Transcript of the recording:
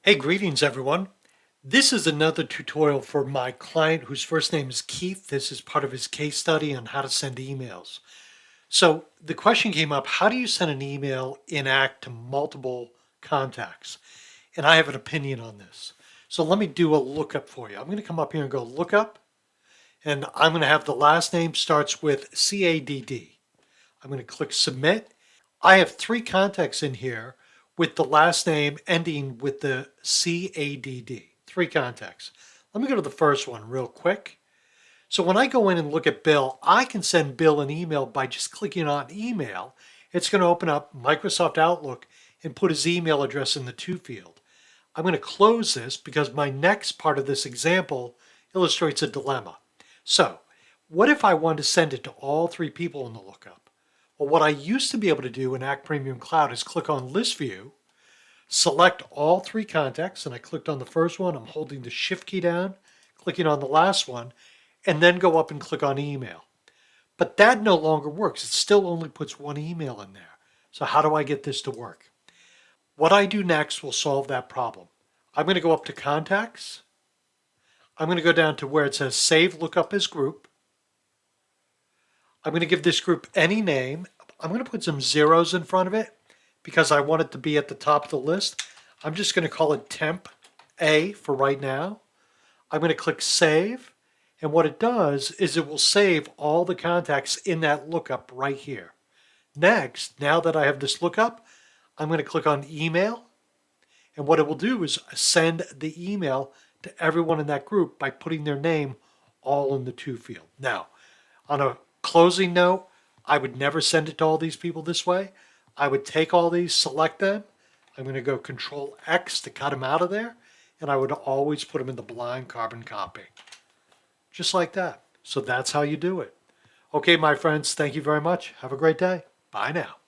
Hey, greetings everyone. This is another tutorial for my client whose first name is Keith. This is part of his case study on how to send emails. So the question came up, how do you send an email in ACT to multiple contacts? And I have an opinion on this. So let me do a lookup for you. I'm going to come up here and go lookup, and I'm going to have the last name starts with CADD. I'm going to click submit. I have three contacts in here with the last name ending with the CADD. Three contacts. Let me go to the first one real quick. So when I go in and look at Bill, I can send Bill an email by just clicking on email. It's going to open up Microsoft Outlook and put his email address in the to field. I'm going to close this because my next part of this example illustrates a dilemma. So what if I wanted to send it to all three people in the lookup? Well, what I used to be able to do in Act Premium Cloud is click on List View, select all three contacts, and I clicked on the first one. I'm holding the Shift key down, clicking on the last one, and then go up and click on Email. But that no longer works. It still only puts one email in there. So how do I get this to work? What I do next will solve that problem. I'm going to go up to Contacts. I'm going to go down to where it says Save Lookup as Group. I'm going to give this group any name. I'm going to put some zeros in front of it because I want it to be at the top of the list. I'm just going to call it Temp A for right now. I'm going to click Save. And what it does is it will save all the contacts in that lookup right here. Next, now that I have this lookup, I'm going to click on Email. And what it will do is send the email to everyone in that group by putting their name all in the to field. Now, on a closing note, I would never send it to all these people this way. I would take all these, select them. I'm going to go Control X to cut them out of there. And I would always put them in the blind carbon copy. Just like that. So that's how you do it. Okay, my friends, thank you very much. Have a great day. Bye now.